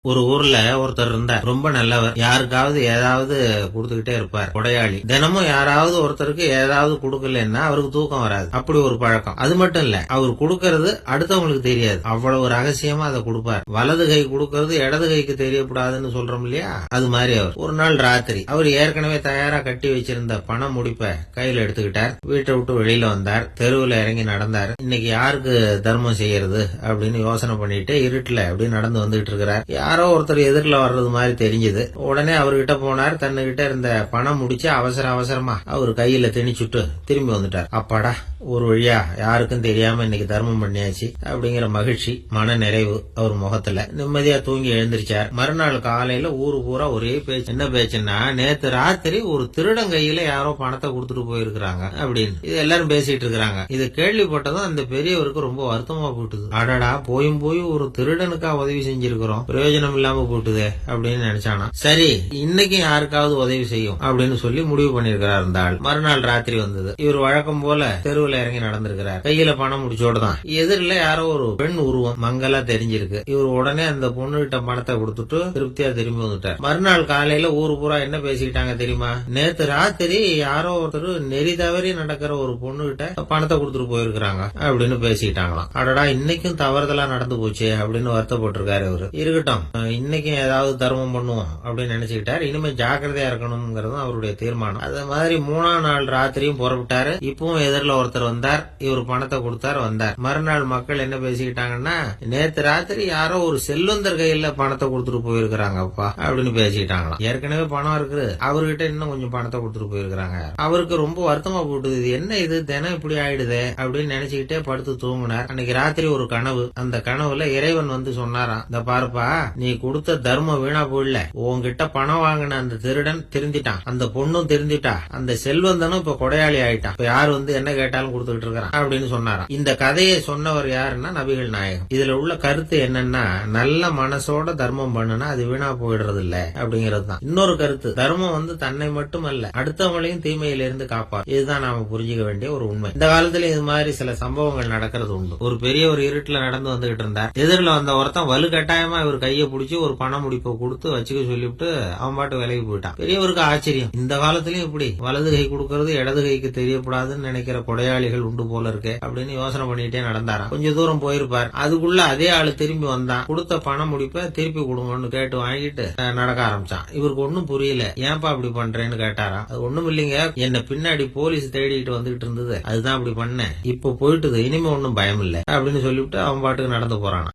ஒரு ஊர்ல ஒருத்தர் இருந்தார். ரொம்ப நல்லவர். யாருக்காவது ஏதாவது கொடுத்துக்கிட்டே இருப்பார். கொடையாளி. தினமும் யாராவது ஒருத்தருக்கு ஏதாவது கொடுக்கலன்னா அவருக்கு தூக்கம் வராது. அப்படி ஒரு பழக்கம். அது மட்டும் இல்ல, அவர் கொடுக்கறது அடுத்தவங்களுக்கு தெரியாது. அவ்வளவு ரகசியமா அதை கொடுப்பார். வலது கை கொடுக்கறது இடது கைக்கு தெரியக்கூடாதுன்னு சொல்றோம் இல்லையா, அது மாதிரி அவர். ஒரு நாள் ராத்திரி அவர் ஏற்கனவே தயாரா கட்டி வச்சிருந்த பண முடிப்பை கையில எடுத்துக்கிட்டார். வீட்டை விட்டு வெளியில வந்தார். தெருவுல இறங்கி நடந்தார். இன்னைக்கு யாருக்கு தர்மம் செய்யறது அப்படின்னு யோசனை பண்ணிட்டு இருட்டுல அப்படி நடந்து வந்துகிட்டு இருக்கிறார். யாரோ ஒருத்தர் எதிரில வர்றது மாதிரி தெரிஞ்சது. உடனே அவர்கிட்ட போனார். தன்னுகிட்ட இருந்த பணம் முடிச்சு அவசரமா அவர் கையில திணிச்சுட்டு திரும்பி வந்துட்டார். அப்பாடா, ஒரு வழியா யாருக்கும் தெரியாம இன்னைக்கு தர்மம் பண்ணியாச்சு அப்படிங்கிற மகிழ்ச்சி, மன நிறைவு அவர் முகத்துல. நிம்மதியா தூங்கி எழுந்திருச்சார். மறுநாள் காலையில ஊரு பூரா ஒரே பேச்சு. என்ன பேச்சுன்னா, நேத்து ராத்திரி ஒரு திருடன் கையில யாரோ பணத்தை கொடுத்துட்டு போயிருக்கிறாங்க அப்படின்னு இது எல்லாரும் பேசிட்டு இருக்காங்க. இது கேள்விப்பட்டதும் அந்த பெரியவருக்கு ரொம்ப வருத்தமா போயிட்டுது. அடடா, போய் ஒரு திருடனுக்கா உதவி செஞ்சிருக்கிறோம், பிரயோஜனம் இல்லாம போட்டுதே அப்படின்னு நினைச்சானா. சரி, இன்னைக்கு யாருக்காவது உதவி செய்யும் அப்படின்னு சொல்லி முடிவு பண்ணிருக்கிறார் இந்த ஆள். மறுநாள் ராத்திரி வந்தது. இவர் வழக்கம் போல தெருவுல இறங்கி நடந்திருக்கிறார். கையில பணம் முடிச்சோட தான் எதிரில யாரோ ஒரு பெண் உருவம் மங்கலா தெரிஞ்சிருக்கு. இவர் உடனே அந்த பொண்ணு கிட்ட பணத்தை கொடுத்துட்டு திருப்தியா திரும்பி வந்துட்டார். மறுநாள் காலையில ஊரு பூரா என்ன பேசிக்கிட்டாங்க தெரியுமா? நேத்து ராத்திரி யாரோ ஒருத்தர் நெறி தவறி நடக்கிற ஒரு பொண்ணு கிட்ட பணத்தை கொடுத்துட்டு போயிருக்கிறாங்க அப்படின்னு பேசிக்கிட்டாங்களாம். அடடா, இன்னைக்கும் தவறுதலா நடந்து போச்சு அப்படின்னு வருத்தப்பட்டிருக்காரு அவரு. இருக்கட்டும், இன்னைக்கும் ஏதாவது தர்மம் பண்ணுவோம் அப்படின்னு நினைச்சுக்கிட்டாரு. இனிமே ஜாக்கிரதையா இருக்கணும்ங்கிறதும் அவருடைய தீர்மானம். அது மாதிரி 3ஆம் நாள் ராத்திரியும் புறப்பட்டாரு. இப்பவும் எதிரில ஒருத்தர் வந்தார். இவர் பணத்தை கொடுத்தார், வந்தார். மறுநாள் மக்கள் என்ன பேசிக்கிட்டாங்கன்னா, நேத்து ராத்திரி யாரோ ஒரு செல்வந்தர் கையில பணத்தை கொடுத்துட்டு போயிருக்கிறாங்கப்பா அப்படின்னு பேசிக்கிட்டாங்களாம். ஏற்கனவே பணம் இருக்கு, அவர்கிட்ட இன்னும் கொஞ்சம் பணத்தை கொடுத்துட்டு போயிருக்கிறாங்க. அவருக்கு ரொம்ப வருத்தமா போட்டுது. இது என்ன, இது தினம் இப்படி ஆயிடுதே அப்படின்னு நினைச்சுக்கிட்டே படுத்து தூங்கினார். அன்னைக்கு ராத்திரி ஒரு கனவு. அந்த கனவுல இறைவன் வந்து சொன்னாராம், இந்த பாருப்பா, நீ கொடுத்த தர்மம் வீணா போயிடல. உன்கிட்ட பணம் வாங்கின அந்த திருடன் திருந்திட்டான், அந்த பொண்ணும் திருந்திட்டா, அந்த செல்வந்தனும் இப்ப கொடையாளி ஆயிட்டான். இப்ப யாரு வந்து என்ன கேட்டாலும் கொடுத்துட்டு இருக்கிறான் அப்படின்னு சொன்னாராம். இந்த கதையை சொன்னவர் யாருன்னா நபிகள் நாயகம். இதுல உள்ள கருத்து என்னன்னா, நல்ல மனசோட தர்மம் பண்ணுனா அது வீணா போயிடுறது இல்ல அப்படிங்கிறது தான். இன்னொரு கருத்து, தர்மம் வந்து தன்னை மட்டுமல்ல அடுத்தவங்களையும் தீமையிலிருந்து காப்பார். இதுதான் நாம புரிஞ்சுக்க வேண்டிய ஒரு உண்மை. இந்த காலத்துல இது மாதிரி சில சம்பவங்கள் நடக்கிறது உண்டு. ஒரு பெரிய ஒரு இருட்டுல நடந்து வந்துகிட்டு இருந்தார். எதிரில வந்த ஒருத்தன் வலு கட்டாயமா இவர் கையை பிடிச்சி ஒரு பண முடிப்பை கொடுத்து வச்சுக்க சொல்லிவிட்டு அவன் பாட்டு விலகி போயிட்டான். பெரியவருக்கு ஆச்சரியம், இந்த காலத்திலயும் இப்படி வலது கை கொடுக்கறது இடது கைக்கு தெரியக்கூடாதுன்னு நினைக்கிற கொடையாளிகள் உண்டு போல இருக்கு அப்படின்னு யோசனை பண்ணிட்டே நடந்தாராம். கொஞ்சம் தூரம் போயிருப்பார். அதுக்குள்ள அதே ஆளு திரும்பி வந்தான். கொடுத்த பண முடிப்பை திருப்பி கொடுங்கன்னு கேட்டு வாங்கிட்டு நடக்க ஆரம்பிச்சான். இவருக்கு ஒன்னும் புரியல. ஏன்பா அப்படி பண்றேன்னு கேட்டாராம். அது ஒண்ணும் இல்லைங்க, என்ன பின்னாடி போலீஸ் தேடிட்டு வந்துகிட்டு இருந்தது, அதுதான் அப்படி பண்ணேன். இப்ப போயிட்டுது, இனிமே ஒன்னும் பயம் இல்ல அப்படின்னு சொல்லிவிட்டு அவன் பாட்டுக்கு நடந்து போறான்.